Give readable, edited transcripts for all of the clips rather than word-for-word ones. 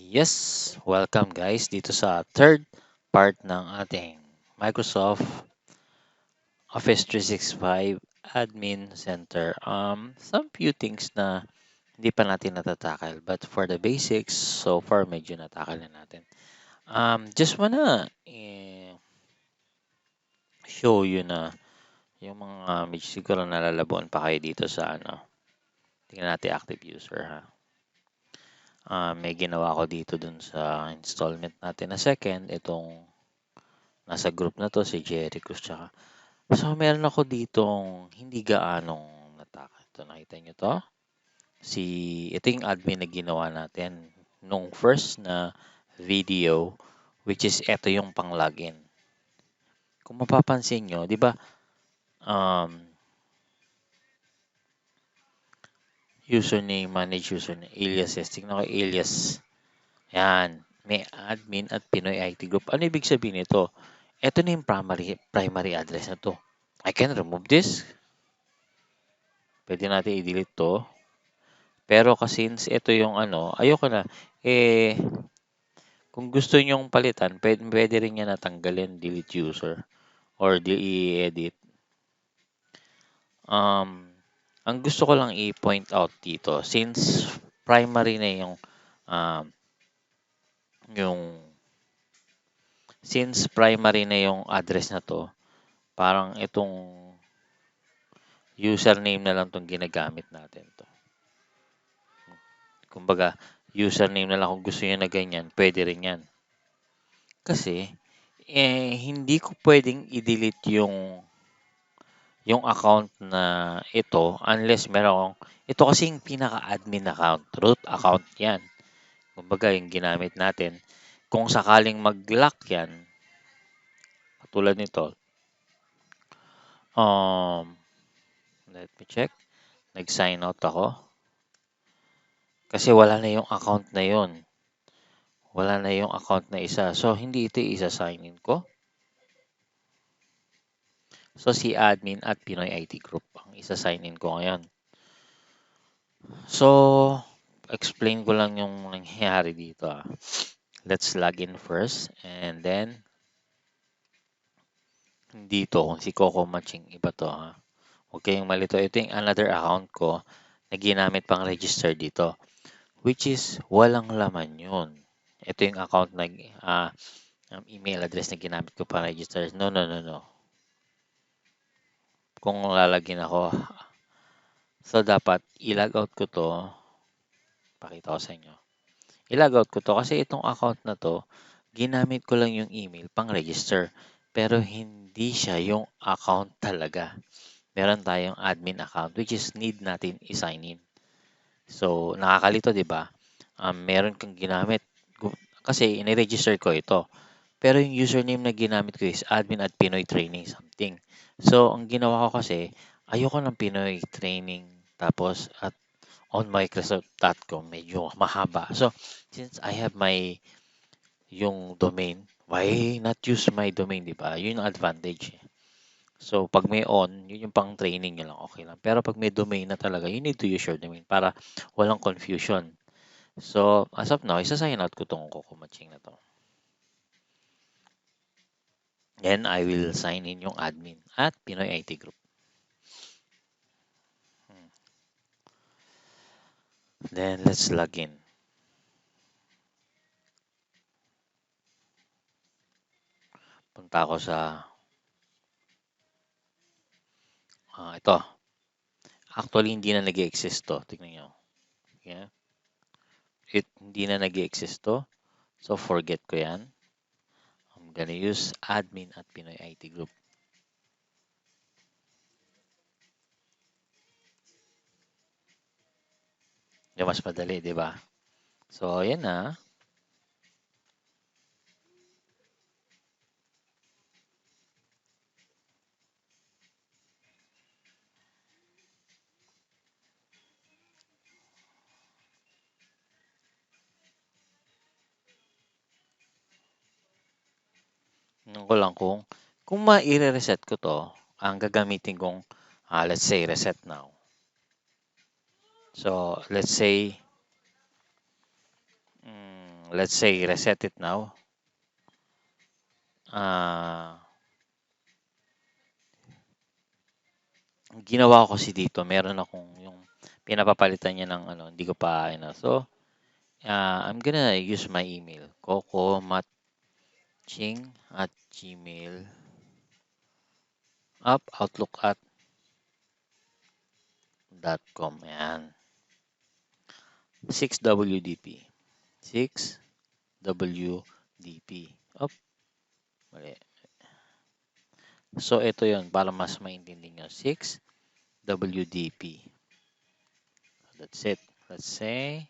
Yes, welcome guys dito sa third part ng ating Microsoft Office 365 Admin Center. Some few things na hindi pa natin natatakal, but for the basics, so far medyo natakal na natin. Just wanna show you na yung mga medyo siguro nalalabuan pa kayo dito sa tingnan natin active user ha. May ginawa ko dito dun sa installment natin na second, itong nasa group na to si Jericho tsaka. So meron ako ditong hindi gaanong natakal. Ito, nakita nyo to? Ito yung admin na ginawa natin nung first na video, which is ito yung pang login. Kung mapapansin nyo, di ba, um, username, manage username, aliases. Tingnan ko alias. Yan. May admin at Pinoy IT group. Ano ibig sabihin nito? Ito na yung primary address na to. I can remove this. Pwede natin i-delete to. Pero kasi since ito yung ayoko na. Kung gusto nyong palitan, pwede rin niya natanggalin, delete user, or i-edit. Ang gusto ko lang i-point out dito, since primary na yung address na to, parang itong username na lang tong ginagamit natin to. Kumbaga, username na lang kung gusto niyo na ganyan, pwede rin yan. Kasi, hindi ko pwedeng i-delete yung account na ito unless meron ito kasi yung pinaka-admin account, root account yan. Kumbaga, yung ginamit natin. Kung sakaling mag-lock yan, katulad nito, let me check. Nag-sign out ako. Kasi wala na yung account na yun. Wala na yung account na isa. So, hindi ito isa-sign in ko. So, si admin at Pinoy IT Group ang isa-sign in ko ngayon. So, explain ko lang yung nangyayari dito. Let's log in first. And then, dito, kung si Coco Matching, iba to ha. Huwag kayong malito. Ito yung another account ko na ginamit pang register dito. Which is, walang laman yun. Ito yung account na email address na ginamit ko pang register. No. Kung lalagin ako, so dapat i-log out ko to. Pakita ko sa inyo. I-log out ko to kasi itong account na to, ginamit ko lang yung email pang register. Pero hindi siya yung account talaga. Meron tayong admin account which is need natin i-sign in. So, nakakalito, di ba? Meron kang ginamit. Kasi, in-register ko ito. Pero yung username na ginamit ko is admin at Pinoy Training something. So, ang ginawa ko kasi, ayoko ng Pinoy Training tapos at on Microsoft.com, medyo mahaba. So, since I have yung domain, why not use my domain, di ba? Yun yung advantage. So, pag may on, yun yung pang training nyo lang, okay lang. Pero pag may domain na talaga, you need to use your domain para walang confusion. So, as of now, isa-sign out ko tong Coco Matching na to. Then, I will sign in yung admin at Pinoy IT Group. Then, let's log in. Punta ako sa ito. Actually, hindi na nag-exist to. Tignan nyo. Yeah. Hindi na nag-exist to. So, forget ko yan. I'm gonna use admin at Pinoy IT Group. Yung mas madali, di ba? So, ayan na. Tingnan ko lang kung ma-reset ko to, ang gagamitin kong, let's say, reset now. So, let's say, let's say reset it now. Ginawa ko kasi dito, meron akong yung pinapapalitan niya ng ano, hindi ko pa ano. So, I'm gonna use my email, cocomatching@gmail outlook@.com. Ayan. 6WDP. 6WDP. Op, mali. So, ito yon para mas maintindihan nyo. 6WDP. That's it. Let's say,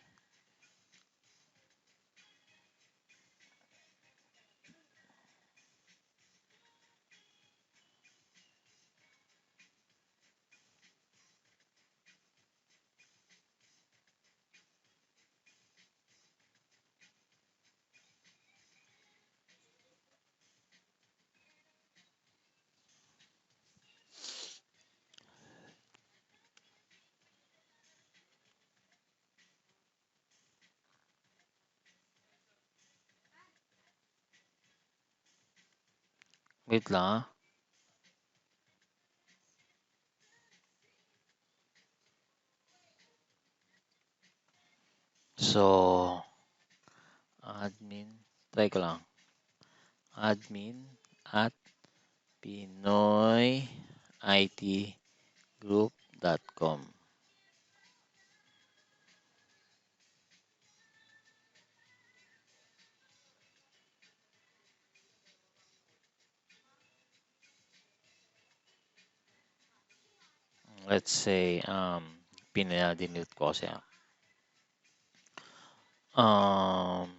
wait lang ah. So, admin, try ko lang. Admin at pinoyitgroup.com. Let's say, pinadinute ko kasi. Um,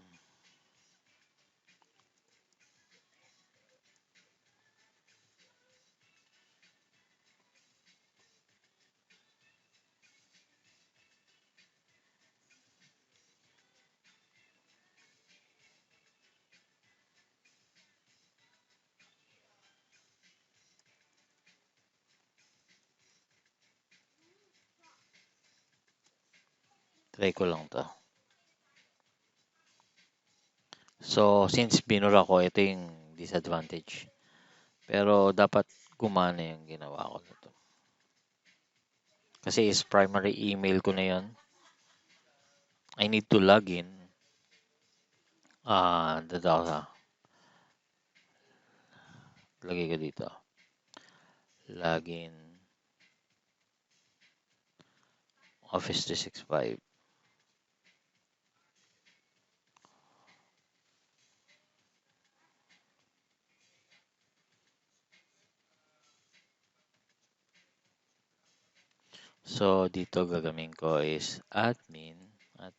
try ko lang to. So, since binura ko, ito yung disadvantage. Pero, dapat gumana yung ginawa ko nito. Kasi is primary email ko na yun. I need to log in. Data. Lagay ko dito. Login. Office 365. So, dito gagawin ko is admin at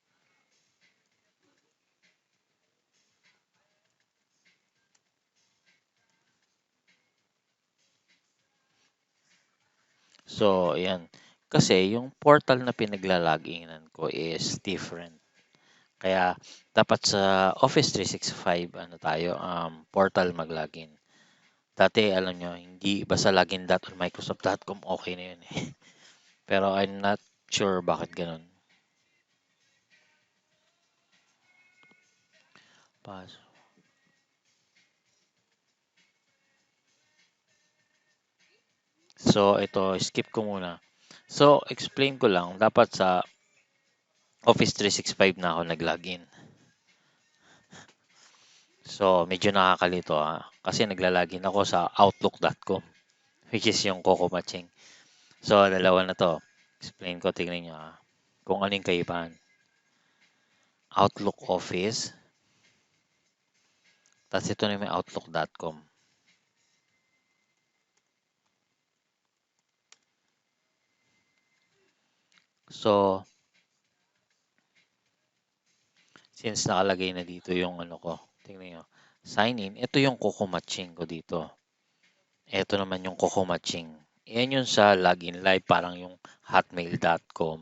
so, ayan. Kasi yung portal na pinaglaloginan ko is different. Kaya dapat sa Office 365 ano tayo portal mag-login. Dati alam nyo, hindi basta login.microsoft.com okay na yun eh. Pero I'm not sure bakit ganun. Pas. So ito, skip ko muna. So explain ko lang, dapat sa Office 365 na ako nag-login. So medyo nakakalito kasi naglalagin ako sa outlook.com which is yung Coco Matching. So dalawa na to. Explain ko, tingnan nyo kung ano yung kaibahan. Outlook Office. Tapos ito na may outlook.com. So, since nakalagay na dito yung ano ko, tingnan nyo. Sign in. Ito yung Coco Matching ko dito. Ito naman yung Coco Matching. Yan yung sa login live, parang yung hotmail.com.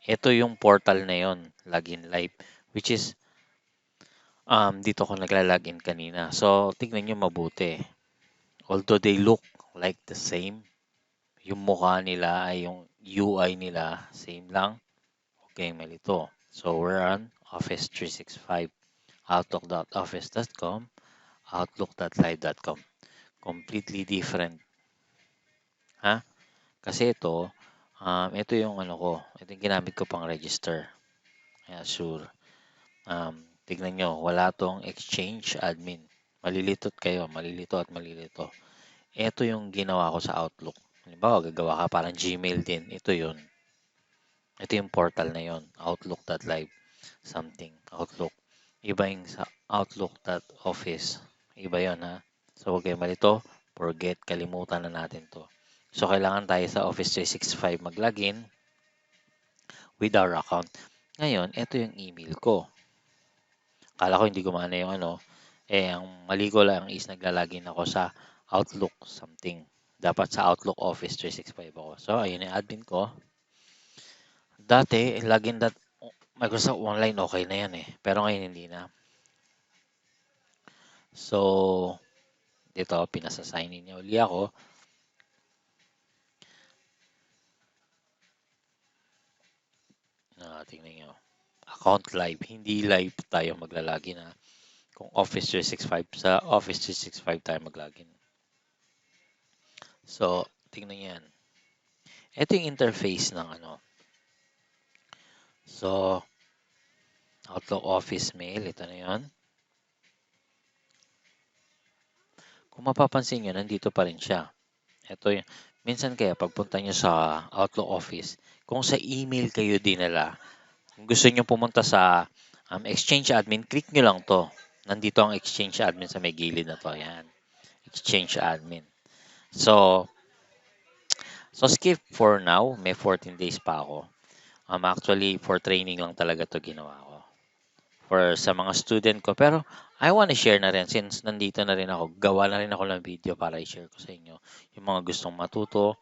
Ito yung portal na yon, login live, which is dito ko nagla-login kanina. So, tignan nyo mabuti. Although they look like the same, yung mukha nila ay yung UI nila, same lang. Okay, malito. So, we're on Office 365. outlook.office.com, outlook.live.com. Completely different. Ha? Kasi ito yung ano ko, ito yung ginamit ko pang register. Azure. Tignan nyo, wala tong Exchange admin. Malilito at malilito. Ito yung ginawa ko sa Outlook. Halimbawa, gagawa ka parang Gmail din. Ito yun. Ito yung portal na yun. Outlook.live something. Outlook. Iba yung sa Outlook.office. Iba yun ha. So, huwag kayo malito. Forget. Kalimutan na natin to. So, kailangan tayo sa Office 365 mag-login with our account. Ngayon, ito yung email ko. Akala ko hindi gumana yung ang mali ko lang is naglalagin ako sa Outlook something. Dapat sa Outlook Office 365 ako. So, ayun yung admin ko. Dati, Microsoft Online okay na yan eh. Pero ngayon hindi na. So, dito, pinasa-sign in niya uli ako. Tingnan nyo. Account live. Hindi live tayo maglalagin na. Kung Office 365, sa Office 365 tayo maglagin. So, tingnan nyo yan. Ito yung interface ng So, Outlook Office Mail. Ito na yun. Kung mapapansin nyo, nandito pa rin siya. Ito yun. Minsan kaya, pagpunta nyo sa Outlook Office, kung sa email kayo dinala, kung gusto nyo pumunta sa Exchange Admin, click nyo lang to. Nandito ang Exchange Admin sa may gilid na to. Yan. Exchange Admin. So skip for now. May 14 days pa ako. Actually, for training lang talaga to ginawa ko. For sa mga student ko. Pero, I want to share na rin since nandito na rin ako. Gawa na rin ako ng video para i-share ko sa inyo. Yung mga gustong matuto,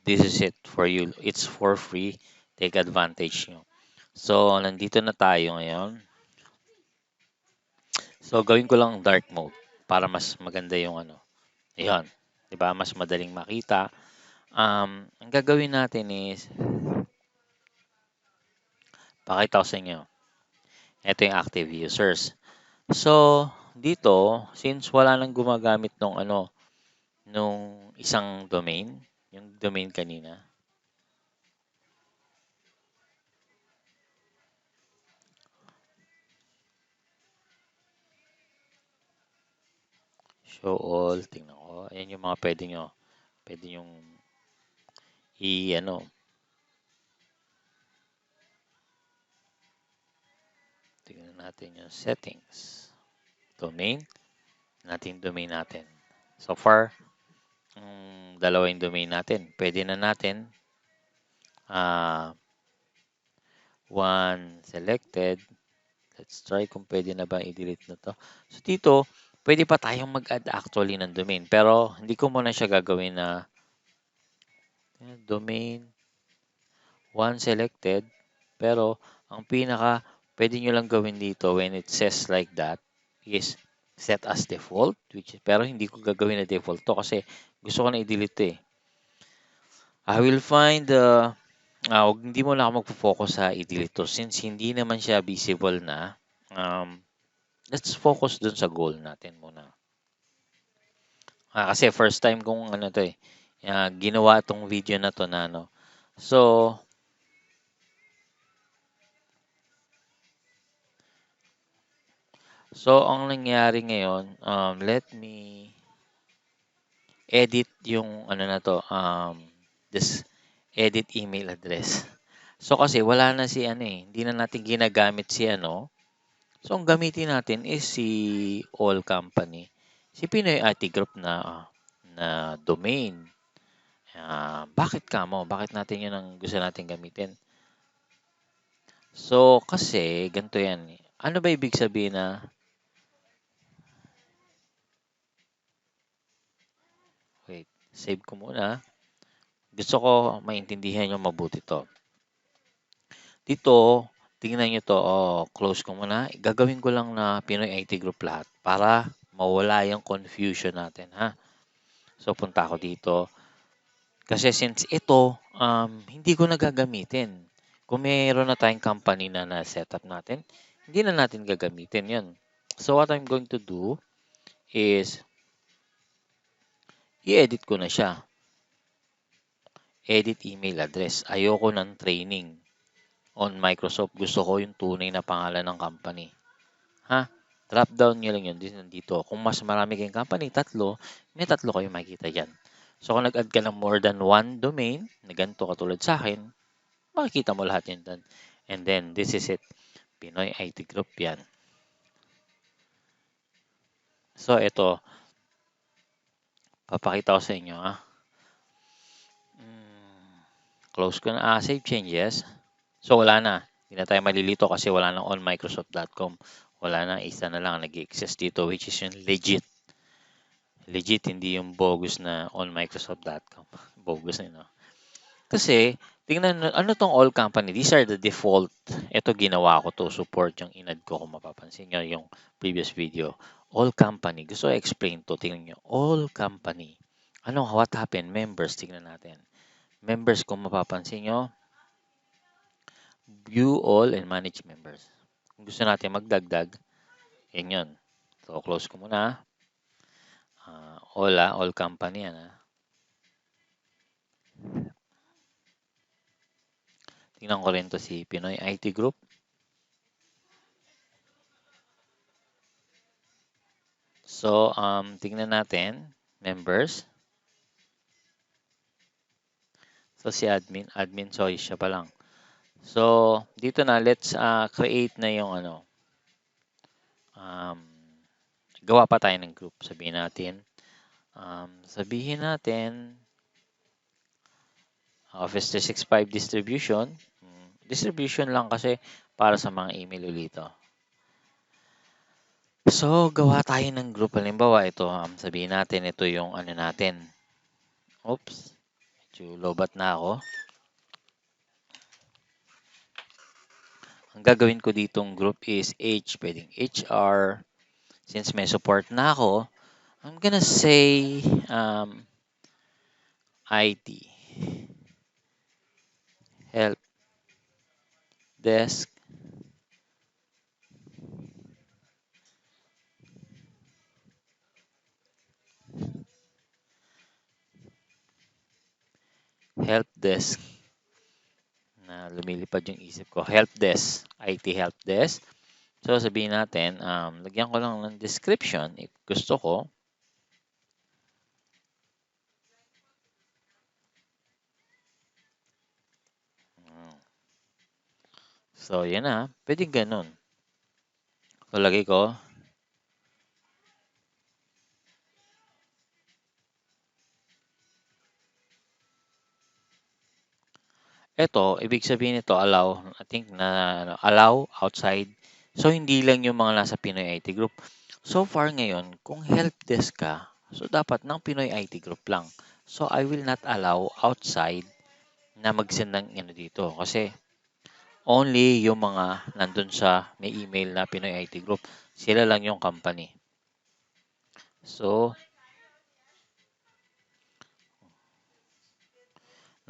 this is it for you. It's for free. Take advantage nyo. So, nandito na tayo ngayon. So, gawin ko lang dark mode para mas maganda yung Ayan. Diba? Mas madaling makita. Ang gagawin natin is pakita ko sa inyo. Ito yung active users. So, dito, since wala nang gumagamit nung isang domain, yung domain kanina, show all, tingnan ko. Ayan yung mga pwede yung tingnan natin yung settings. Domain, domain natin. So far, dalawa yung domain natin. Pwede na natin one selected. Let's try kung pwede na ba i-delete na to. So dito, pwede pa tayong mag-add actually ng domain. Pero hindi ko muna siya gagawin na domain one selected. Pero ang pwede nyo lang gawin dito when it says like that is set as default. Pero hindi ko gagawin na default to kasi gusto ko na i-delete to eh. I will find hindi mo na ako magpo-focus sa i-delete to since hindi naman siya visible na. Let's focus dun sa goal natin muna. Kasi first time kong ginawa tong video na to na So, ang nangyari ngayon, let me edit yung this edit email address. So, kasi wala na hindi na natin ginagamit So, ang gamitin natin is si All Company. Si Pinoy IT Group na domain. Bakit kamo? Bakit natin yun ang gusto natin gamitin? So, kasi, ganito yan. Ano ba ibig sabihin na wait, save ko muna. Gusto ko maintindihan nyo mabuti to. Dito, tingnan nyo to. Close ko muna. Gagawin ko lang na Pinoy IT Group lahat para mawala yung confusion natin, ha? So, punta ako dito. Kasi since ito, hindi ko nagagamitin. Kung mayroon na tayong company na na-setup natin, hindi na natin gagamitin yan. So what I'm going to do is i-edit ko na siya. Edit email address. Ayoko ng training on Microsoft. Gusto ko yung tunay na pangalan ng company. Ha? Drop down nyo lang yun dito. Kung mas marami kayong company, may tatlo kayo makikita dyan. So kung nag-add ka ng more than one domain, na ganito katulad sa akin, makikita mo lahat yan dyan. And then, this is it. Pinoy IT Group yan. So, ito. Papakita ko sa inyo. Close ko na. Save changes. So, wala na. Hindi na tayo malilito kasi wala nang onmicrosoft.com. Wala na. Isa na lang nag-exist dito, which is yung legit. Legit, hindi yung bogus na onmicrosoft.com. Bogus na, no? Kasi, tingnan, ano tong all company? These are the default. Ito ginawa ko to support yung inad ko kung mapapansin nyo yung previous video. All company. Gusto ko explain to. Tingnan nyo. All company. Ano, what happened? Members, tingnan natin. Members, kung mapapansin nyo, view all and manage members. Kung gusto natin magdagdag, yan yun. So, close ko muna. All company yan. Tingnan ko rin to si Pinoy IT Group. So, tingnan natin. Members. So, si admin, sorry, siya pa lang. So, dito na, let's create na yung gawa pa tayo ng group. Sabihin natin, Office 365 distribution. Distribution lang kasi para sa mga email ulito. So, gawa tayo ng group. Halimbawa, ito, sabihin natin, ito yung natin. Oops. Medyo lobat na ako. Ang gagawin ko ditong group is pwedeng HR. Since may support na ako, I'm gonna say IT. Help desk. Help desk. Na lumilipad yung isip ko. Help desk. IT help desk. So, sabihin natin, lagyan ko lang ng description if gusto ko. So, yan na. Pwedeng ganun. So, lagay ko. Ito, ibig sabihin nito, allow. I think na allow outside. So, hindi lang yung mga nasa Pinoy IT Group. So far ngayon, kung help desk ka, so dapat ng Pinoy IT Group lang. So, I will not allow outside na mag-send ng dito. Kasi, only yung mga nandun sa may email na Pinoy IT Group. Sila lang yung company. So,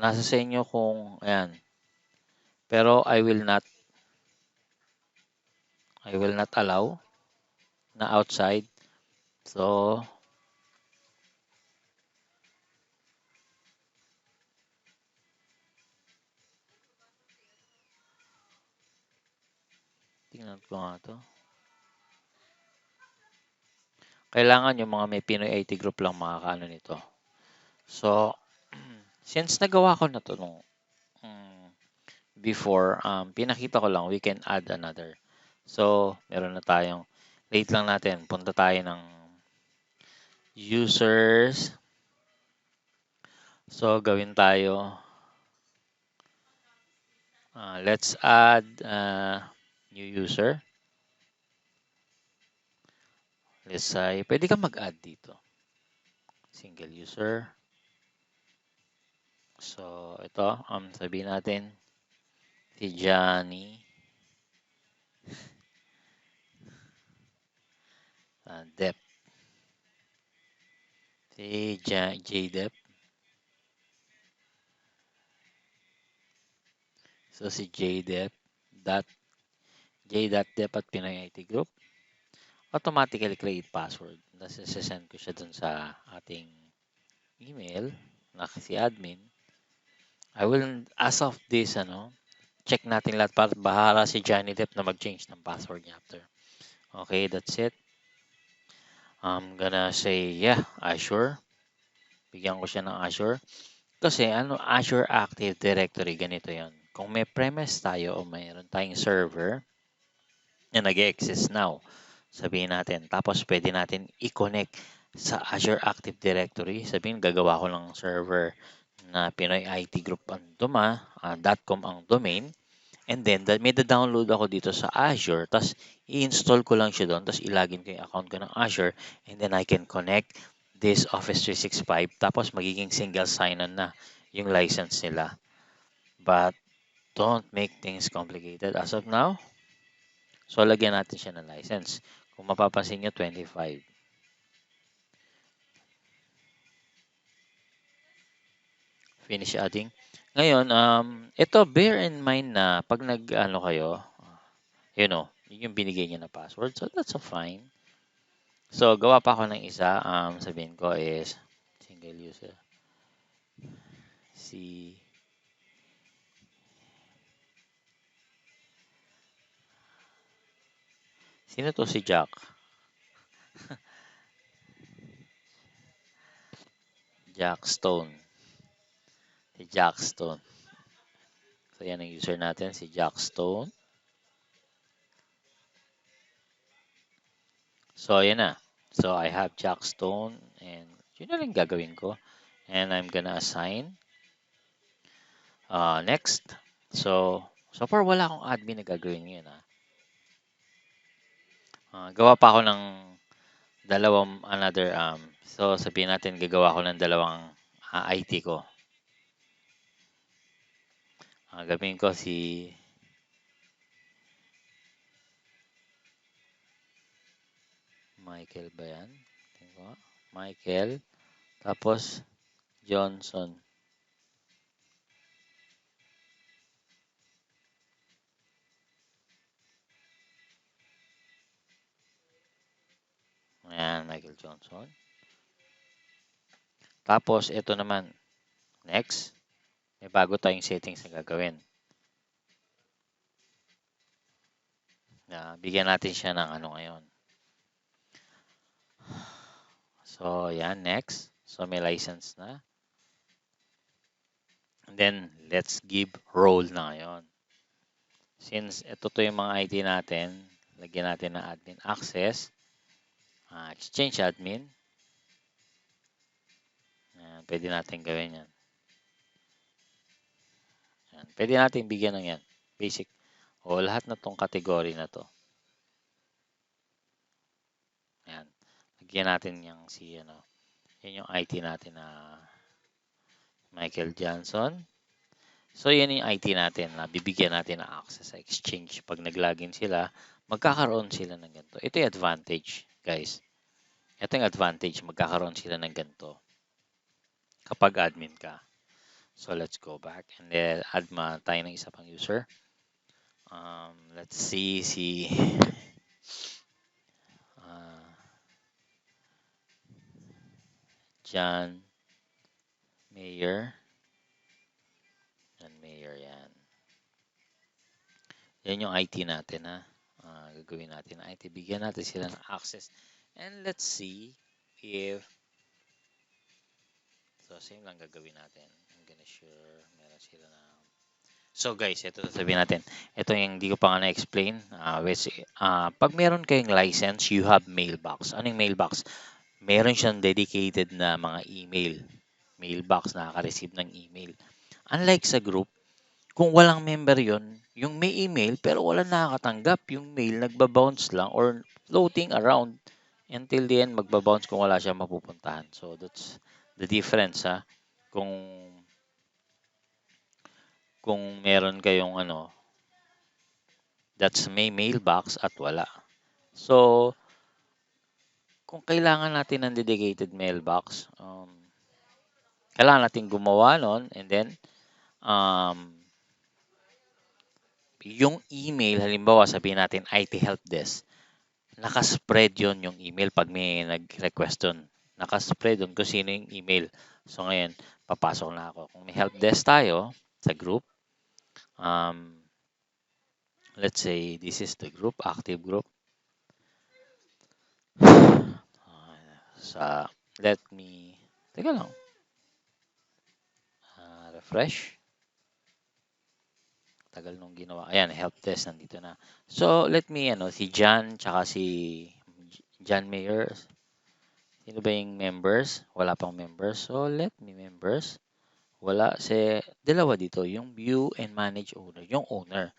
nasa sa inyo kung, ayan. Pero, I will not allow na outside. So, tingnan ko nga to. Kailangan yung mga may Pinoy IT Group lang makakaano nito. So, since nagawa ko na to nung before, pinakita ko lang, we can add another. So, meron na tayong, late lang natin, punta tayo ng users. So, gawin tayo, let's add new user. Let's say, pwede ka mag-add dito. Single user. So, ito, sabihin natin, si Johnny. Dep. Si JDep. So, si JDep. J.Dep at Pinoy IT Group. automatically create password. Tapos send ko siya dun sa ating email na si admin. I will, as of this, check natin lahat para bahala si Johnny Depp na mag-change ng password niya after. Okay, that's it. I'm gonna say, yeah, Azure. Bigyan ko siya ng Azure. Kasi Azure Active Directory, ganito yon. Kung may premise tayo o mayroon tayong server na nag-exist now, sabihin natin, tapos pwede natin i-connect sa Azure Active Directory. Sabihin, gagawa ko ng server na Pinoy IT Group ang .com ang domain. And then, may download ako dito sa Azure. Tapos, i-install ko lang siya doon. Tapos, ilagin ko yung account ko ng Azure. And then, I can connect this Office 365. Tapos, magiging single sign-on na yung license nila. But, don't make things complicated as of now. So, lagyan natin siya ng license. Kung mapapansin nyo, 25. Finish adding. Ngayon, ito, bear in mind na pag kayo, yun yung binigay niya na password. So, that's a fine. So, gawa pa ako ng isa. Sabihin ko is single user. Si Sino to si Jack? Jack Stone. Si Jack Stone. So, yan ang user natin, si Jack Stone. So, yan na. So, I have Jack Stone and yun na lang gagawin ko. And I'm gonna assign. Next. So far wala akong admin na gagawin ngayon. Gawa pa ako ng dalawang another so sabihin natin gagawa ko ng dalawang IT ko. Gawin ko si Michael ba yan? Michael. Tapos Johnson. Ayan, Michael Johnson. Tapos ito naman. Next. May bago tayong settings na gagawin. Bigyan natin siya ng ngayon. So, yan. Next. So, may license na. And then, let's give role na ngayon. Since ito to yung mga ID natin, lagyan natin ng admin access. Exchange admin. Pwede natin gawin yan. Pwede natin bigyan ng yan. Basic. O lahat na tong category na to. Ayan. Lagyan natin yung yan yung IT natin na Michael Johnson. So, yan yung IT natin na bibigyan natin ng access sa exchange. Pag nag-login sila, magkakaroon sila ng ganito. Ito yung advantage, guys. Ito yung advantage. Magkakaroon sila ng ganito kapag admin ka. So, let's go back and then add tayo ng isa pang user. Let's see si John Mayer. John Mayer, yan. Yan yung IT natin, gagawin natin ng IT. Bigyan natin sila ng access. And let's see if so, same lang gagawin natin. I'm gonna share. Meron sila na so guys, ito sasabihin natin. Ito yung hindi ko pa nga na-explain. Pag meron kayong license, you have mailbox. Anong mailbox? Meron siyang dedicated na mga email. Mailbox, nakaka-receive ng email. Unlike sa group, kung walang member yon, yung may email pero walang nakakatanggap, yung mail nagba-bounce lang or floating around until the end magba-bounce kung wala siyang mapupuntahan. So that's the difference kung meron kayong that's may mailbox at wala. So kung kailangan natin ng dedicated mailbox, kailangan natin gumawa nun and then yung email, halimbawa sabihin natin IT help desk, nakaspread yon yung email pag may nag-request dun. Nakaspread dun kung sino yung email. So ngayon, papasok na ako. Kung may help desk tayo sa group, um, let's say this is the group, active group. Sa, let me, teka lang, refresh. Tagal nung ginawa. Ayan, help desk, nandito na. So, let me, si Jan, tsaka si Jan Mayer. Sino ba yung members? Wala pang members. So, let me members. Wala. Dalawa dito. Yung view and manage owner. Yung owner.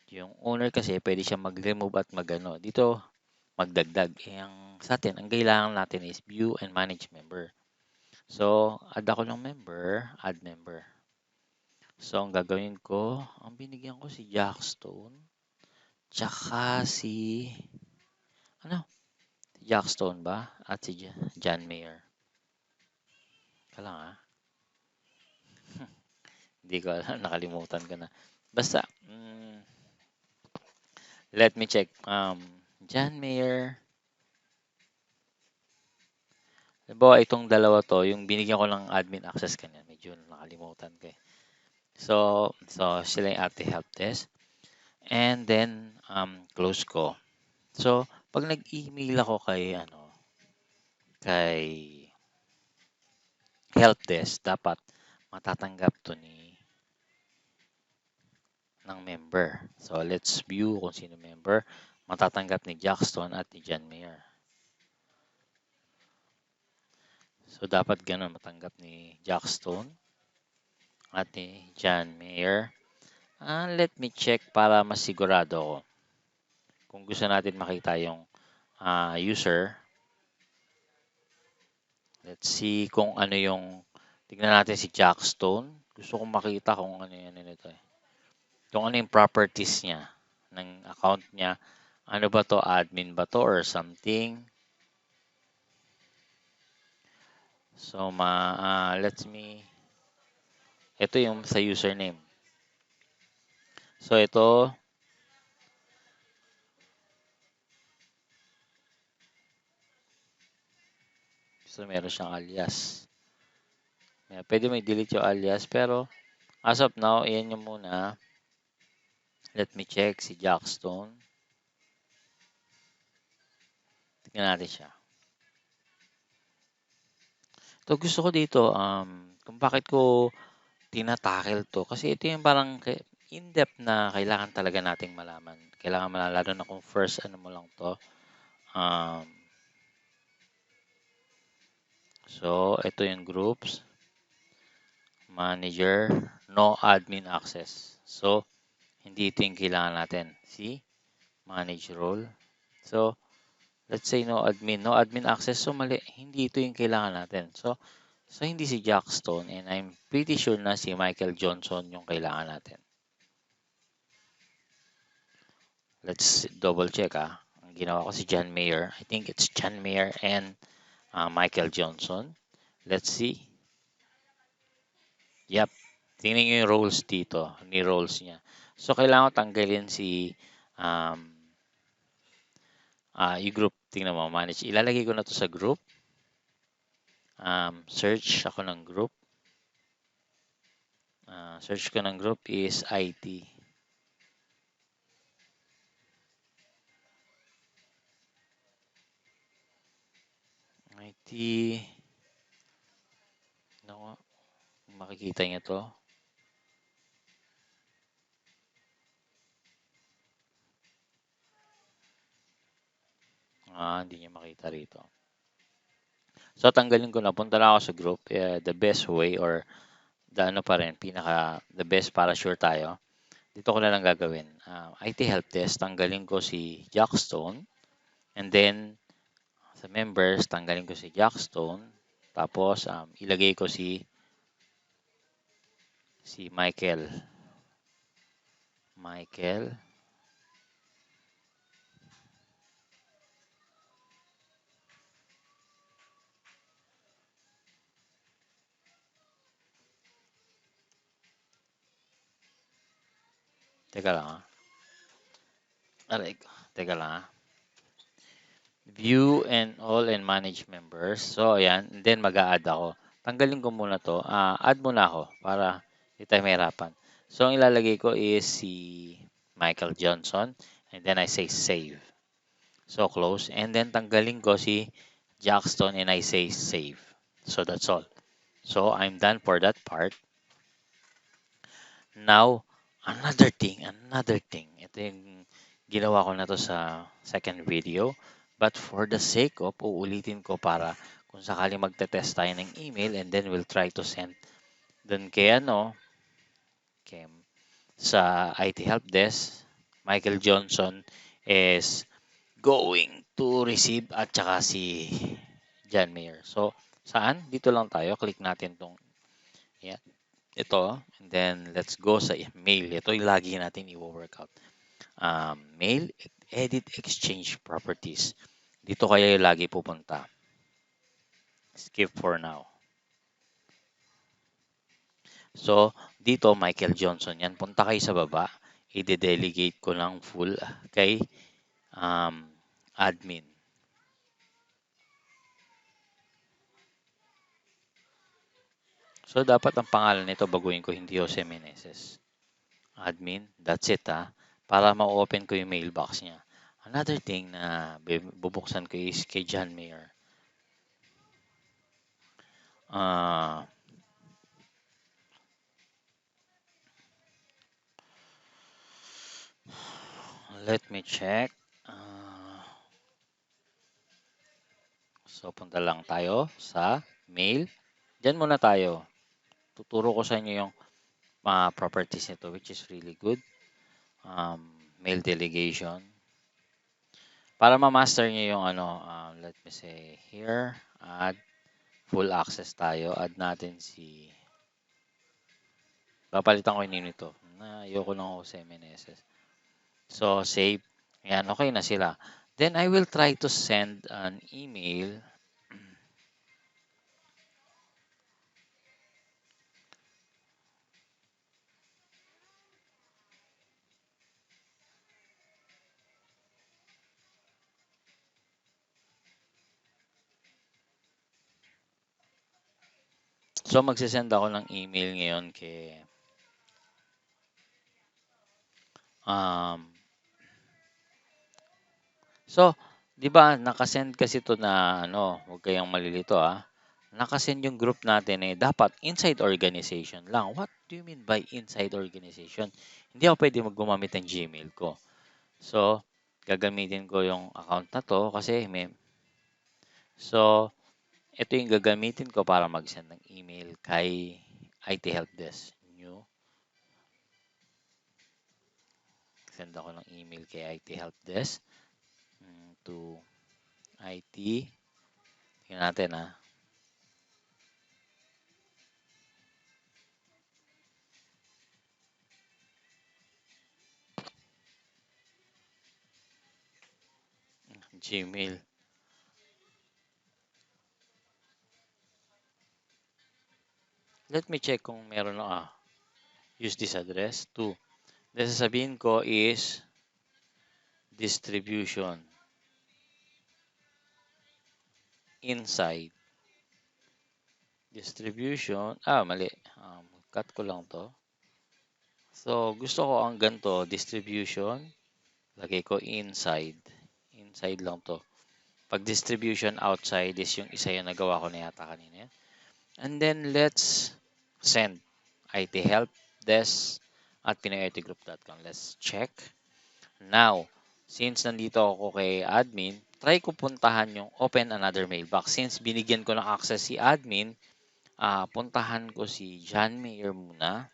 Yung owner kasi, pwede siya mag-remove at mag-ano. Dito, magdagdag. Ang sa atin, ang kailangan natin is view and manage member. So, add ako ng member, add member. So, ang gagawin ko, ang binigyan ko si Jackstone, tsaka si, Jackstone ba? At si John Mayer. Kala nga. Hindi ko alam, nakalimutan ko na. Basta, let me check. John Mayer. Halimbawa, itong dalawa to, yung binigyan ko ng admin access kanya. Medyo nakalimutan ko eh. So sila yung ate help desk. And then, close ko. So, pag nag-email ako kay help desk, dapat matatanggap to ng member. So, let's view kung sino member. Matatanggap ni Jackstone at ni John Mayer. So, dapat ganun matanggap ni Jackstone at ni John Mayer. Let me check para masigurado ko. Kung gusto natin makita yung user, let's see kung ano yung, tignan natin si Jackstone. Gusto kong makita kung ano yan nito eh. Kung ano yung properties niya ng account niya. Ano ba to? Admin ba to or something? So, ito yung sa username. So, ito, meron siyang alias. Pwede may delete yung alias, pero as of now, ayan yung muna. Let me check si Jackstone. Tingnan natin siya. So, gusto ko dito, kung bakit ko tinatakil to. Kasi ito yung parang in-depth na kailangan talaga nating malaman. Kailangan malaman, lalo na kung first mo lang to. So, ito yung groups. Manager, no admin access. So, hindi ito yung kailangan natin. See? Manage role. So, let's say no admin access. So, mali. Hindi ito yung kailangan natin. So hindi si Jackstone and I'm pretty sure na si Michael Johnson yung kailangan natin. Let's double check Ang ginawa ko si John Mayer. I think it's John Mayer and Michael Johnson. Let's see. Yep. Tingnan nyo yung roles dito. Ni roles niya. So, kailangan ko tanggalin si yung group. Tingnan mo, manage. Ilalagay ko na to sa group. Search ako ng group. Search ko ng group is IT. IT. Naku, makikita niyo to. Hindi niya makita rito. So, tanggalin ko na. Punta na ako sa group. The best way or the best para sure tayo. Dito ko na lang gagawin. IT help desk, tanggalin ko si Jackstone. And then, sa members, tanggalin ko si Jackstone. Tapos, ilagay ko si Michael. Teka lang Aray ko. Teka lang View and all and manage members. So, ayan. And then, mag-a-add ako. Tanggalin ko muna to. Add muna ako para hindi tayo mahirapan. So, ang ilalagay ko is si Michael Johnson. And then, I say save. So, close. And then, tanggalin ko si Jackson and I say save. So, that's all. So, I'm done for that part. Now, another thing. Ito yung ginawa ko na to sa second video. But for the sake of, uulitin ko para kung sakali magte-test tayo ng email and then we'll try to send dun kay kay, sa IT Help Desk, Michael Johnson is going to receive at saka si John Mayer. So, saan? Dito lang tayo. Click natin tong yeah, ito. And then, let's go sa mail. Ito yung lagi natin i-workout. Mail, edit, exchange properties. Dito kayo lagi pupunta. Skip for now. So, dito, Michael Johnson yan. Punta kayo sa baba. I-delegate ko ng full kay admin. So, dapat ang pangalan nito baguhin ko, hindi Jose Meneses. Admin, that's it para ma-open ko yung mailbox niya. Another thing na bubuksan ko is kay John Mayer. Let me check. So, punta lang tayo sa mail. Diyan muna tayo. Tuturo ko sa inyo yung properties nito, which is really good. Mail delegation. Para ma-master nyo yung let me say here, add full access tayo. Add natin si, papalitan ko yung name nito. Ayoko ng Jose Meneses. So, save. Ayan, okay na sila. Then, I will try to send an email. So, magsisend ako ng email ngayon kay so, 'di ba nakasend kasi to na huwag kayong malilito Nakasend yung group natin dapat inside organization lang. What do you mean by inside organization? Hindi ako pwede gumamit ng Gmail ko. So, gagamitin ko yung account na to kasi so, ito yung gagamitin ko para mag-send ng email kay IT Help Desk. New. Send ako ng email kay IT Help Desk to IT. Tingnan natin Gmail. Let me check kung meron use this address. 2. Then sasabihin ko is distribution inside. Distribution. Mali. Cut ko lang to. So, gusto ko ang ganito. Distribution. Lagay ko inside. Inside lang to. Pag distribution outside is yung isa yung nagawa ko na yata kanina. And then, let's send. IT help desk at pinoyitgroup.com. Let's check. Now, since nandito ako kay admin, try ko puntahan yung open another mailbox. Since binigyan ko ng access si admin, puntahan ko si John Mayer muna.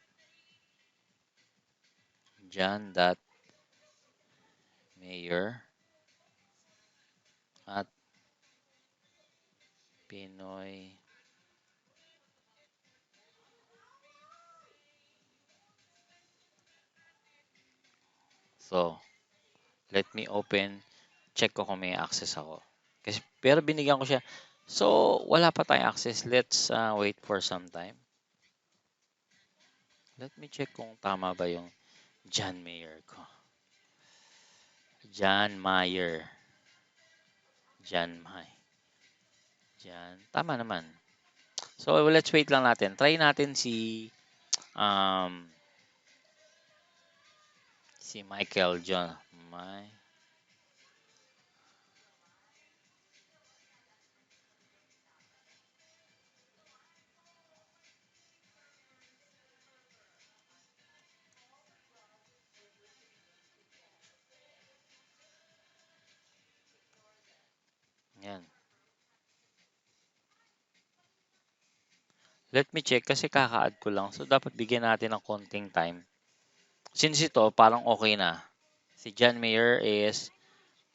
John.Mayer at Pinoy. So, let me open. Check ko kung may access ako. Pero binigyan ko siya. So, wala pa tayong access. Let's wait for some time. Let me check kung tama ba yung John Mayer ko. John Mayer. Jan Mai. Jan. Tama naman. So, let's wait lang natin. Try natin um, si Michael John. Yan. Let me check kasi kaka-add ko lang. So, dapat bigyan natin ng konting time. Since ito, parang okay na. Si John Mayer is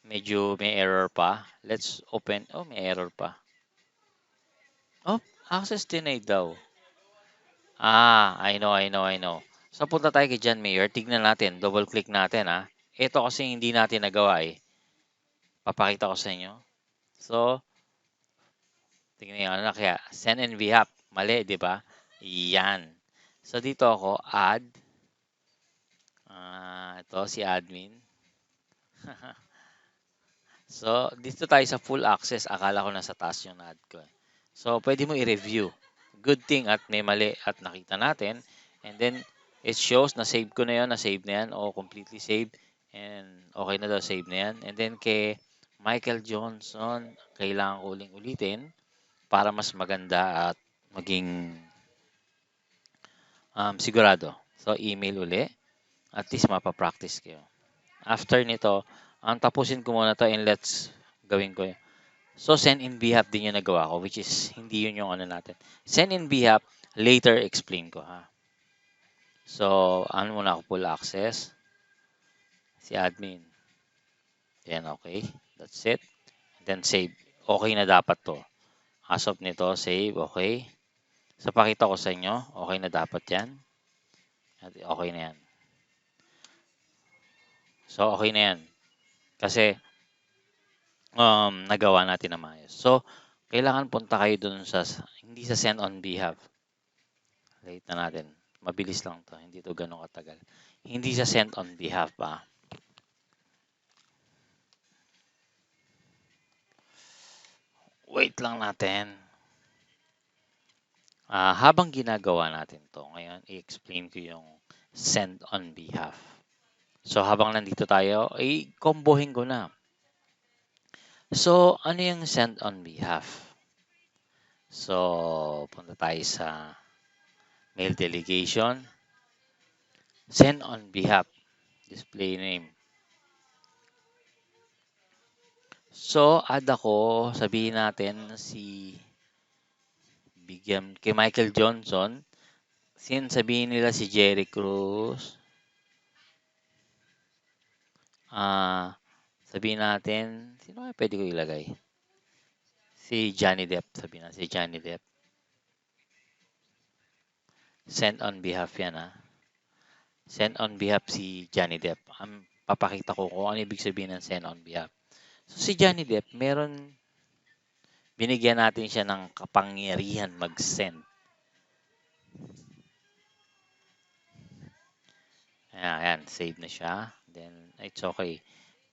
medyo may error pa. Let's open. Oh, may error pa. Oh, access denied daw. I know. So, punta tayo kay John Mayer. Tignan natin. Double click natin, ha. Ito kasi hindi natin nagawa, eh. Papakita ko sa inyo. So, tingnan nyo. Ano na kaya? Send and VHAP. Mali, di ba? Yan. So, dito ako, add. Ito, si admin. So, dito tayo sa full access. Akala ko nasa taas yung na-add ko, eh. So, pwede mo i-review. Good thing at may mali at nakita natin. And then, it shows na save ko na yun, na-save na yan, o completely saved. And okay na daw, save na yan. And then, kay Michael Johnson, kailangan ko ulitin para mas maganda at maging sigurado. So, email uli. At least mapapractice kayo. After nito, ang tapusin ko muna to and let's gawin ko yun. So, send in BHAP din yung nagawa ko, which is hindi yun yung ano natin. Send in BHAP, later explain ko, ha. So, ano muna ako, full access. Si admin. Yan, okay. That's it. Then, save. Okay na dapat to. As of nito, save, okay. So, pakita ko sa inyo, okay na dapat yan. Okay na yan. So, okay na yan. Kasi, nagawa natin na maayos. So, kailangan punta kayo dun sa, hindi sa send on behalf. Late na natin. Mabilis lang to. Hindi to ganun katagal. Hindi sa send on behalf pa. Wait lang natin. Habang ginagawa natin to, ngayon, i-explain ko yung send on behalf. So, habang nandito tayo, i-combohin ko na. So, ano yung send on behalf? So, punta tayo sa mail delegation. Send on behalf. Display name. So, add ako, sabihin natin bigyan kay Michael Johnson. Sabihin nila si Jerry Cruz. Sabihin natin, sino kaya pwede ko ilagay? Si Johnny Depp. Sabihin natin si Johnny Depp. Send on behalf yan, ha. Send on behalf si Johnny Depp. Papakita ko kung ano ibig sabihin ng send on behalf. So, si Johnny Depp, binigyan natin siya ng kapangyarihan mag-send. Ayan, save na siya. Then, it's okay.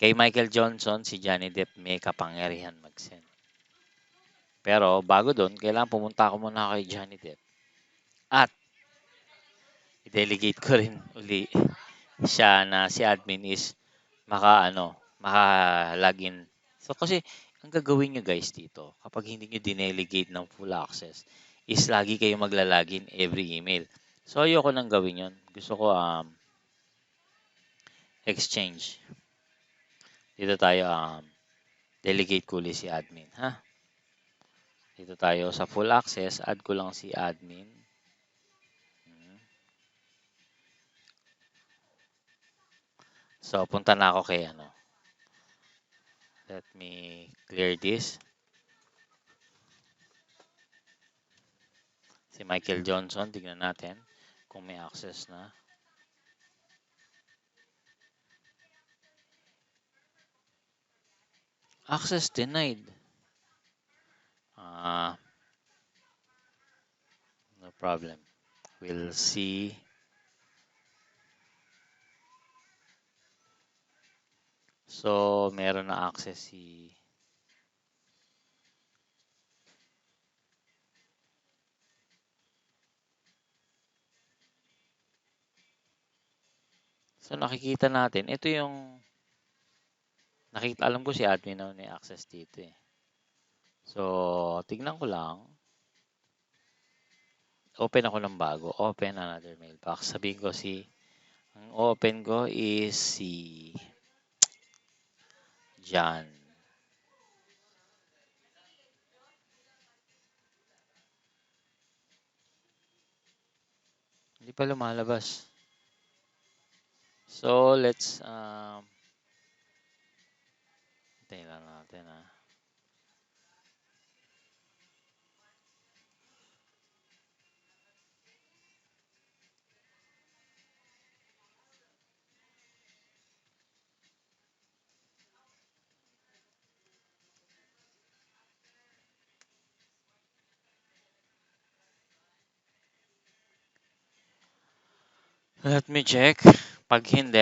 Kay Michael Johnson, si Johnny Depp may kapangyarihan mag-send. Pero, bago doon, kailangan pumunta ako muna kay Johnny Depp. At, i-delegate ko rin uli siya na si admin is maka-login. So, kasi, ang gagawin nyo guys dito, kapag hindi nyo dinelegate ng full access, is lagi kayo magla-login every email. So, ayoko nang gawin yun. Gusto ko, exchange. Dito tayo, delegate ko ulit si admin, ha? Dito tayo sa full access, add ko lang si admin. So, punta na ako kay ano. Let me clear this. Si Michael Johnson, tignan natin kung may access na. Access denied. No problem. We'll see. So, meron na access si So, nakikita natin, ito yung, alam ko si admin na may access dito eh. So, tignan ko lang. Open ako ng bago. Open another mailbox. Sabihin ko ang open ko is si John. Hindi pa lumalabas. So, let's, hintayin lang natin ah. Let me check. Pag hindi,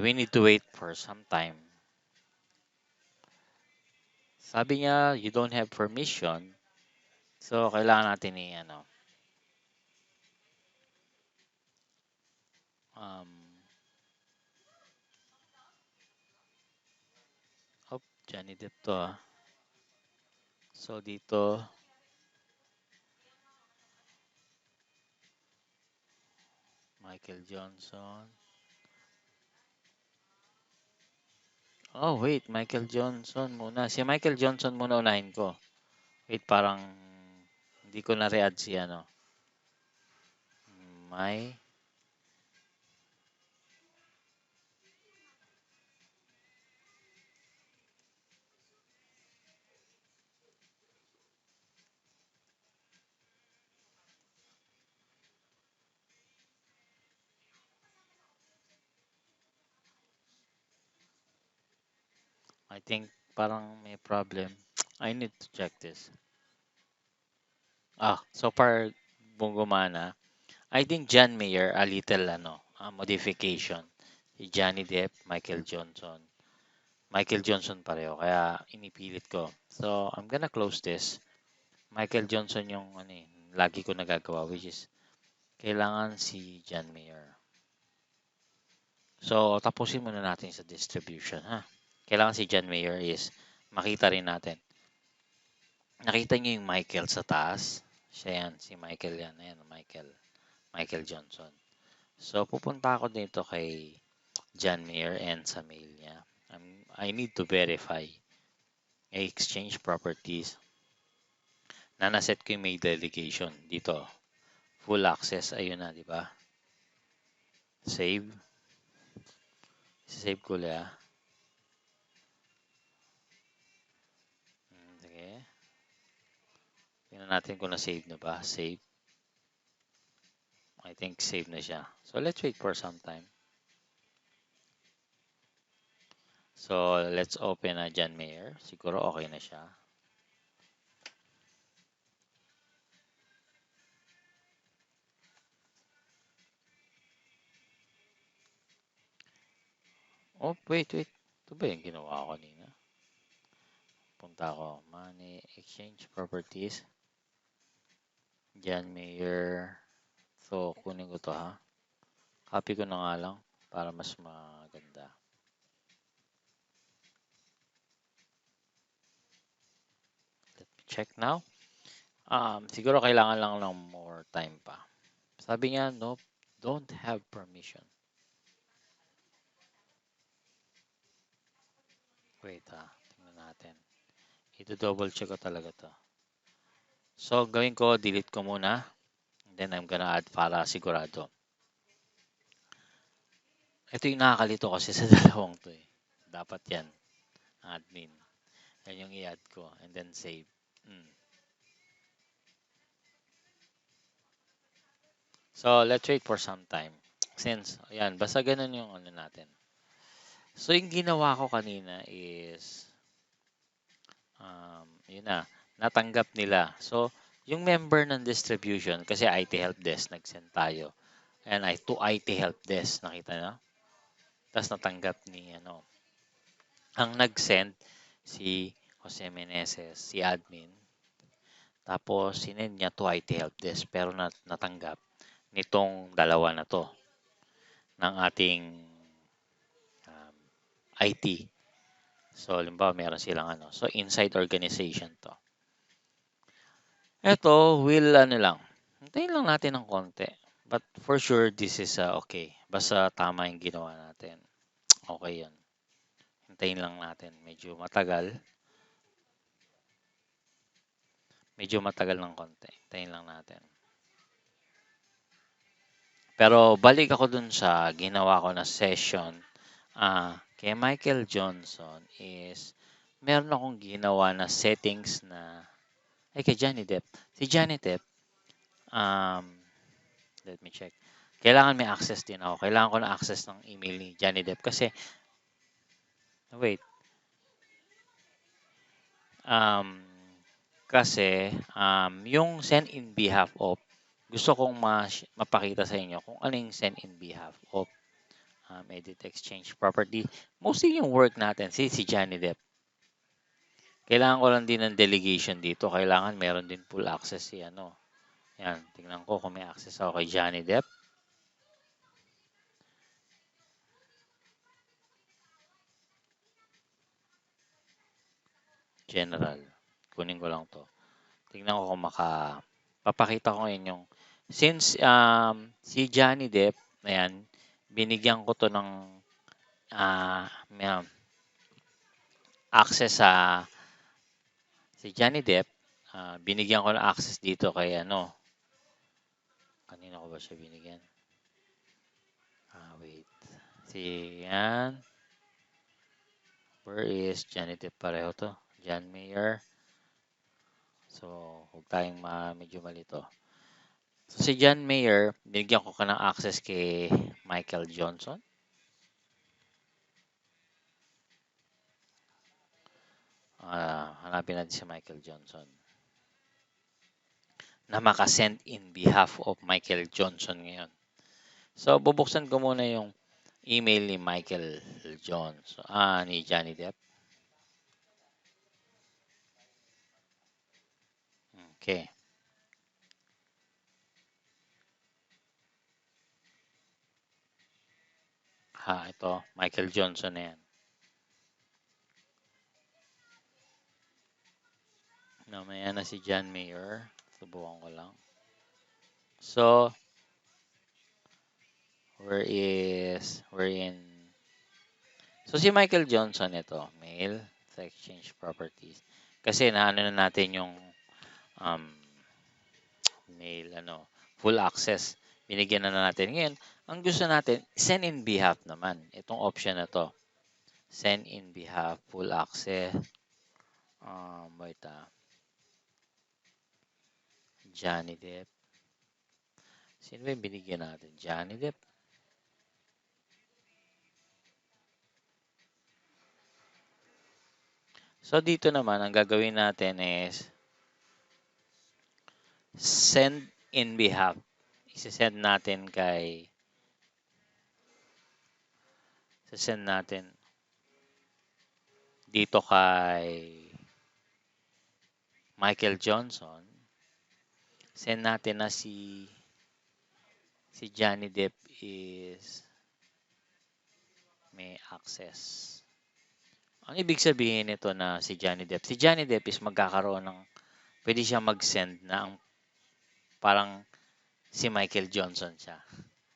we need to wait for some time. Sabi niya, you don't have permission. So, kailangan natin um, Johnny Depp to ah. So, dito, Michael Johnson. Oh, wait. Michael Johnson muna. Si Michael Johnson muna unahin ko. Wait, parang hindi ko na-readd si My, I think parang may problem. I need to check this. So far, gumana. I think John Mayer, a little modification. Si Johnny Depp, Michael Johnson. Michael Johnson pareho, kaya inipilit ko. So, I'm gonna close this. Michael Johnson yung lagi ko nagagawa, which is kailangan si John Mayer. So, tapusin muna natin sa distribution, ha? Kailangan si John Mayer is makita rin natin. Nakita niyo yung Michael sa taas? Siya yan, si Michael yan. Ayan, Michael Johnson. So, pupunta ako dito kay John Mayer and sa mail niya. I need to verify exchange properties na naset ko yung may delegation dito. Full access, ayun na, di ba? Save. Save ko ulit ah. Sige. Tingnan natin kung na-save na ba. Save. I think save na siya. So, let's wait for some time. So, let's open na John Mayer. Siguro okay na siya. Oh, wait. Ito ba yung ginawa ko kanina? Punta ako. Money, exchange properties. John Mayer. So, kunin ko to ha. Copy ko na nga lang para mas maganda. Let me check now. Siguro kailangan lang ng more time pa. Sabi niya, no, don't have permission. Wait ha, tingnan natin. Ito double check ko talaga to. So, gawin ko, delete ko muna. And then, I'm gonna add para sigurado. Ito yung nakakalito kasi sa dalawang to eh. Dapat yan. Admin. Yan yung i-add ko. And then, save. So, let's wait for some time. Since, ayan, basta ganun yung natin. So, yung ginawa ko kanina is, yun na, natanggap nila. So, yung member ng distribution, kasi IT Help Desk, nag-send tayo. And to IT Help Desk, nakita na? Tapos natanggap ni, ang nag-send, si Jose Meneses, si admin. Tapos, sinend niya to IT Help Desk, pero natanggap nitong dalawa na to ng ating IT. So, halimbawa, meron silang ano. So, inside organization to. Eto, hintayin lang natin ng konti. But for sure, this is okay. Basta tama yung ginawa natin. Okay yan. Hintayin lang natin. Medyo matagal ng konti. Hintayin lang natin. Pero balik ako dun sa ginawa ko na session kay Michael Johnson is meron akong ginawa na settings na ay kay Johnny Depp. Si Johnny Depp, um, let me check. Kailangan may access din ako. Kailangan ko na access ng email ni Johnny Depp kasi wait. Um, yung send in behalf of gusto kong mapakita sa inyo kung ano yung send in behalf of edit exchange property. Mostly yung work natin, si Johnny Depp. Kailangan ko lang din ng delegation dito. Kailangan meron din full access si ano. Yan, tingnan ko kung may access ako kay Johnny Depp. General. Kunin ko lang to. Tingnan ko kung papakita ko ngayon yung since si Johnny Depp, ayan, binigyan ko to ng may access sa si Johnny Depp, binigyan ko ng access dito kay ano. Kanina ko ba siya binigyan? Wait. Yan. Where is Johnny Depp? Pareho to. John Mayer. So, huwag tayong medyo malito. So, si John Mayer, binigyan ko ka ng access kay Michael Johnson. Hanapin natin si Michael Johnson. Na makasend in behalf of Michael Johnson ngayon. So, bubuksan ko muna yung email ni Michael Johnson. Ni Johnny Depp. Okay. Ito. Michael Johnson na yan. Namaya na si John Mayer. Subukan ko lang. So, we're in. So, si Michael Johnson ito. Mail sa exchange properties. Kasi naano na natin yung mail, full access. Binigyan na natin. Ngayon, ang gusto natin, send in behalf naman. Itong option na to. Send in behalf, full access. Wait Johnny Depp. Sino ba yung binigyan natin? Johnny Depp. So, dito naman, ang gagawin natin is send in behalf. Isesend natin dito kay Michael Johnson. Send natin na si Johnny Depp is may access. Ang ibig sabihin nito na si Johnny Depp is magkakaroon ng pwede siya mag-send na parang si Michael Johnson siya.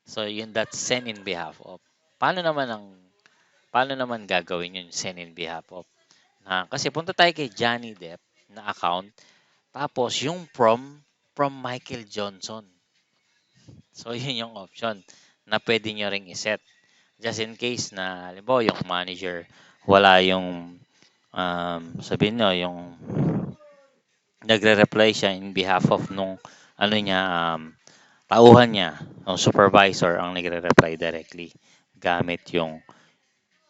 So, yun that send in behalf of. Paano naman gagawin yun, send in behalf of? Kasi punta tayo kay Johnny Depp na account, tapos yung from Michael Johnson. So, yun yung option na pwede nyo ring iset. Just in case na, halimbawa, yung manager, wala yung, sabihin nyo, yung nagre-reply siya in behalf of nung, tauhan niya, ng supervisor ang nagre-reply directly gamit yung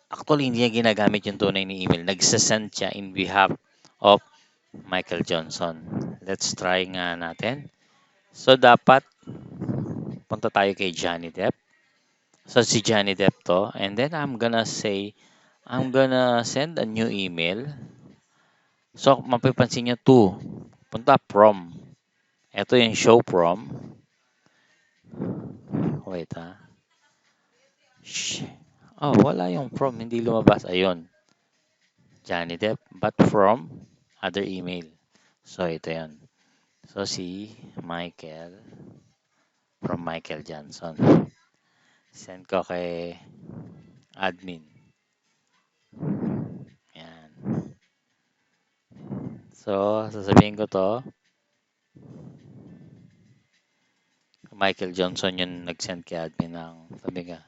actually hindi niya ginagamit yung tunay ni email. Nagsasend siya in behalf of Michael Johnson. Let's try nga natin. So, dapat punta tayo kay Johnny Depp. So, si Johnny Depp to. And then, I'm gonna send a new email. So, mapipansin nyo to. Punta from. Ito yung show from. Wait Oh, wala yung from, hindi lumabas. Ayun, Johnny Depp, but from other email. So, ito yan. So, si Michael, from Michael Johnson. Send ko kay admin. Yan. So, sasabihin ko to, Michael Johnson yung nag-send kay admin ng, sabi nga,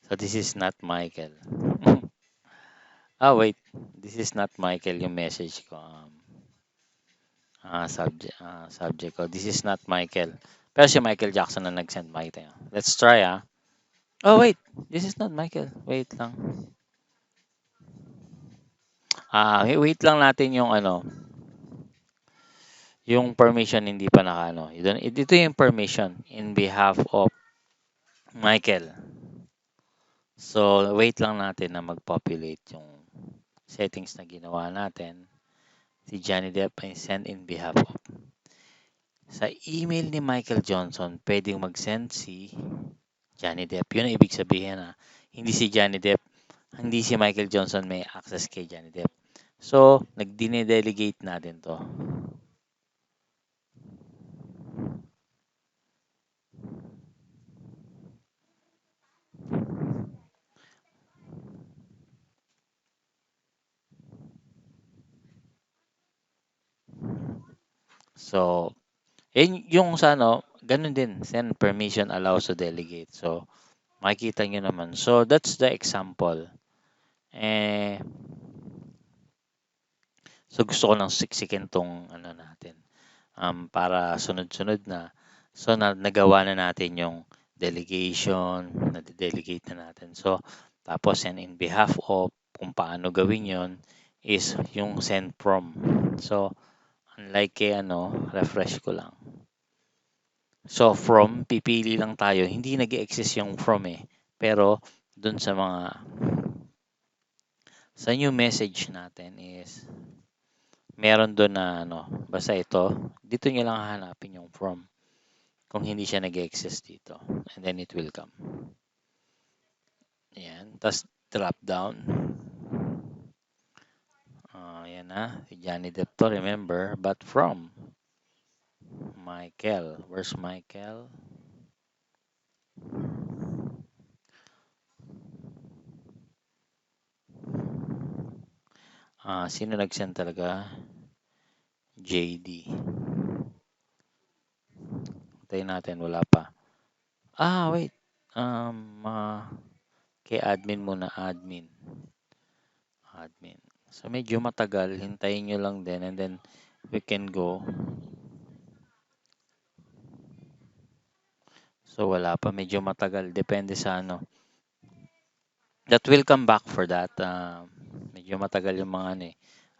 so this is not Michael. Wait, this is not Michael yung message ko. Subject ko. This is not Michael. Pero si Michael Jackson na nag-send Michael. Let's try Oh wait, this is not Michael. Wait lang. Wait lang natin yung yung permission hindi pa nakaano. Ito yung permission in behalf of Michael. So wait lang natin na mag-populate yung settings na ginawa natin. Si Johnny Depp ay send in behalf of. Sa email ni Michael Johnson, pwedeng mag-send si Johnny Depp. Yun ang ibig sabihin hindi si Johnny Depp, hindi si Michael Johnson may access kay Johnny Depp. So, nag-delegate natin to. So, yung sa ganun din, send permission allows to delegate. So, makikita nyo naman. So, that's the example. So gusto ko ng siksikin tong natin. Para sunod-sunod na. So, nagawa na natin yung delegation, na-delegate na natin. So, tapos yan in behalf of kung paano gawin yon is yung send from. So, unlike kay refresh ko lang. So, from, pipili lang tayo. Hindi nag-exist yung from Pero, dun sa sa new message natin is, meron dun na basta ito, dito nyo lang hahanapin yung from. Kung hindi siya nag-exist dito. And then it will come. Ayan. Tapos, drop down. Ayan si Johnny Depp to, remember. But from Michael. Where's Michael? Sino nag-send talaga? JD. Tayo natin, wala pa. Wait. Kay admin muna, admin. So, medyo matagal. Hintayin nyo lang din and then we can go. So, wala pa. Medyo matagal. Depende sa That will come back for that. Medyo matagal yung mga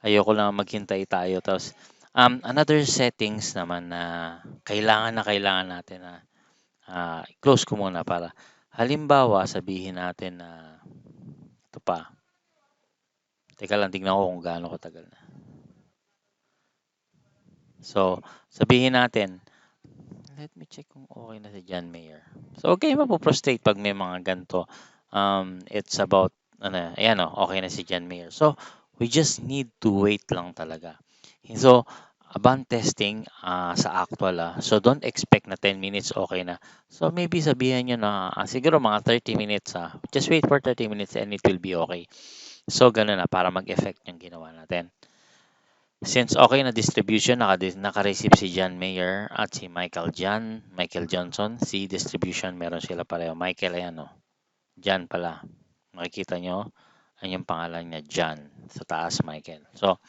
Ayoko lang maghintay tayo. Tapos, another settings naman na kailangan natin na close ko muna para halimbawa sabihin natin na ito pa. Teka lang, tignan ko kung gaano katagal na. So, sabihin natin, let me check kung okay na si John Mayer. So, okay mapoprostrate pag may mga ganito. It's about, ayan okay na si John Mayer. So, we just need to wait lang talaga. So, upon testing sa actual so don't expect na 10 minutes okay na. So, maybe sabihin nyo na siguro mga 30 minutes just wait for 30 minutes and it will be okay. So, ganun na para mag-effect yung ginawa natin. Since okay na distribution, naka-receive si John Mayer at si Michael Johnson. Si distribution, meron sila pareho. Michael, ayan John pala. Makikita nyo, ang yung pangalan niya, John. Sa taas, Michael. So,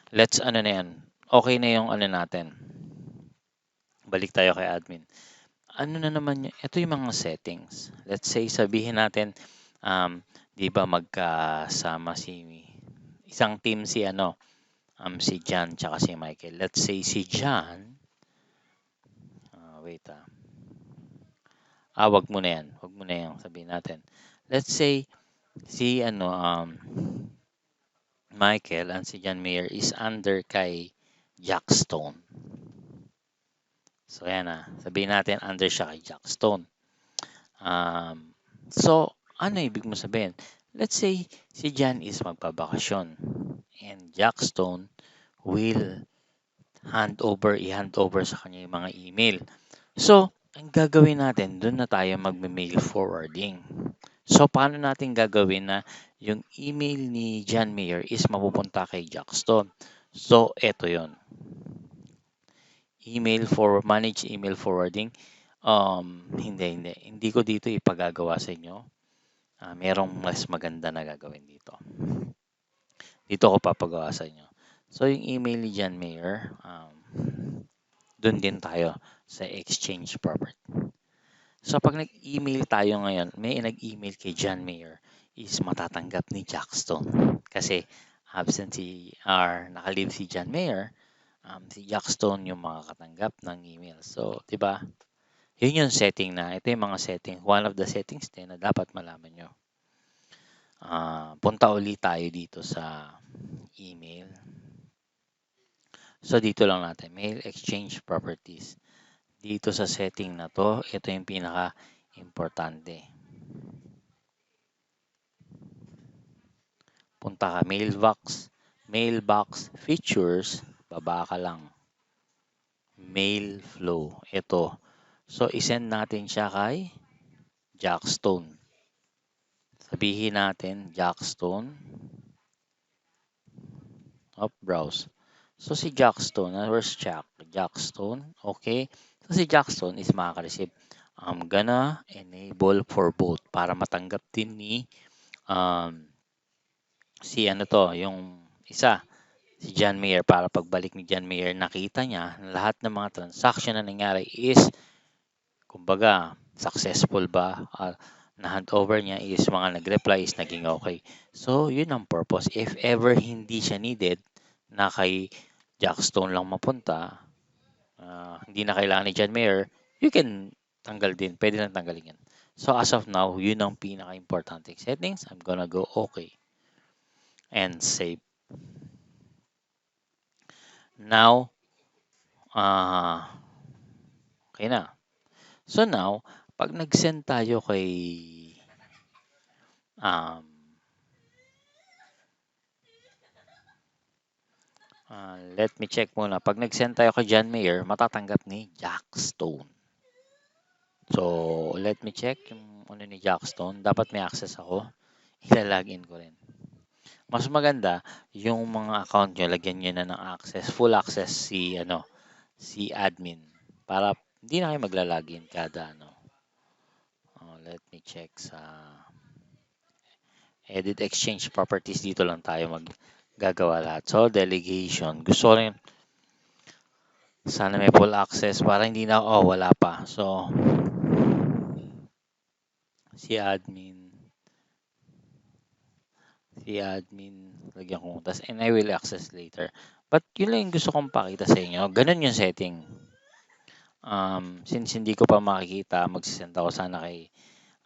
let's na yan. Okay na yung natin. Balik tayo kay admin. Na naman, ito yung mga settings. Let's say, sabihin natin, di ba magkasama isang team si si John tsaka si Michael. Let's say si John, wait wag mo na yan. Wag mo na yan, sabihin natin. Let's say si Michael and si John Mayer is under kay Jack Stone. So, ayan na. Sabihin natin under siya kay Jackstone. So, ano ibig mo sabihin? Let's say, si Jan is magpabakasyon and Jackstone will i-hand over sa kanya yung mga email. So, ang gagawin natin, doon na tayo magme-mail forwarding. So, paano natin gagawin na yung email ni John Mayer is mapupunta kay Jackstone? So, eto yon. Manage email forwarding. Hindi ko dito ipagagawa sa inyo. Merong mas maganda na gagawin dito. Dito ko papagawa sa inyo. So, yung email ni John Mayer, doon din tayo sa exchange property. So, pag nag-email tayo ngayon, may nag-email kay John Mayer is matatanggap ni Jackstone. Kasi absent nakalive si John Mayer, si Jackstone yung makakatanggap ng email. So, di ba? Yun yung setting na. Ito yung mga setting. One of the settings din na dapat malaman nyo. Punta ulit tayo dito sa email. So, dito lang natin. Mail exchange properties. Dito sa setting na to, ito yung pinaka-importante. Punta ka mailbox features, baba ka lang. Mail flow. Ito. So, isend natin siya kay Jackstone. Sabihin natin, Jackstone. Browse. So, si Jackstone, where's Jackstone, okay. So, si Jackstone is makaka-receive. I'm gonna enable for both para matanggap din ni yung isa, si John Mayer, para pagbalik ni John Mayer, nakita niya na lahat ng mga transaction na nangyari is, kumbaga, successful ba? Na-hand over niya is mga nag-reply is naging okay. So, yun ang purpose. If ever hindi siya needed, na kay Jackstone lang mapunta, hindi na kailangan ni John Mayer, you can tanggal din. Pwede lang tanggalin yan. So, as of now, yun ang pinaka-importante settings. I'm gonna go okay. And save. Now, okay na. So now, pag nag-send tayo kay let me check muna. Pag nag-send tayo kay John Mayer, matatanggap ni Jackstone. So, let me check yung ano ni Jackstone. Dapat may access ako. Ilalagin ko rin. Mas maganda, yung mga account nyo, lagyan nyo na ng access. Full access si admin. Para hindi na kayo maglalagin kada let me check sa edit exchange properties. Dito lang tayo maggagawa lahat. So, delegation. Gusto ko rin sana may full access para hindi na, wala pa. So, si admin, lagyan ko. And I will access later. But yun lang yung gusto kong pakita sa inyo. Ganun yung setting. Since hindi ko pa makikita, magsisend ako sana kay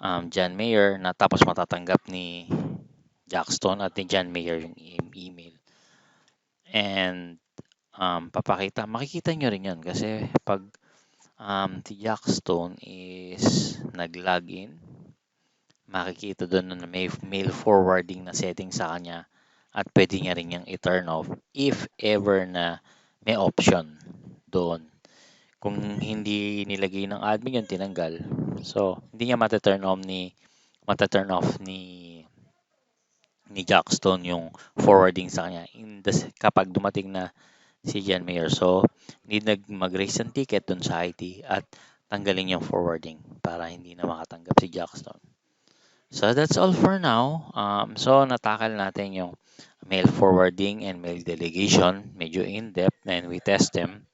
John Mayer na tapos matatanggap ni Jackstone at ni John Mayer yung email. And makikita nyo rin yun kasi pag si Jackstone is nag-login, makikita doon na may mail forwarding na setting sa kanya at pwede niya rin yung i-turn off if ever na may option doon. Kung hindi nilagay ng admin yun, tinanggal. So, hindi niya mata-turn off ni Jackstone yung forwarding sa kanya kapag dumating na si John Mayer. So, need mag-raise ng ticket dun sa IT at tanggalin yung forwarding para hindi na makatanggap si Jackstone. So, that's all for now. So, natakal natin yung mail forwarding and mail delegation. Medyo in-depth and we test them.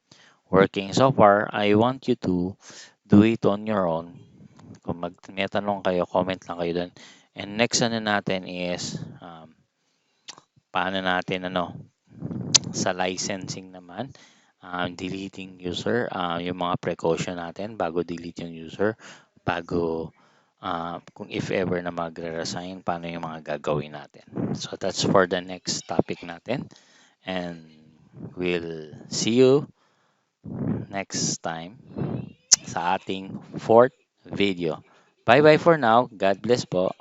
Working so far, I want you to do it on your own. Kung may tanong kayo, comment lang kayo dun. And next natin is paano natin sa licensing naman, deleting user, yung mga precaution natin bago delete yung user, bago kung if ever na magre-resign, paano yung mga gagawin natin. So that's for the next topic natin, and we'll see you next time sa ating fourth video. Bye-bye for now. God bless po.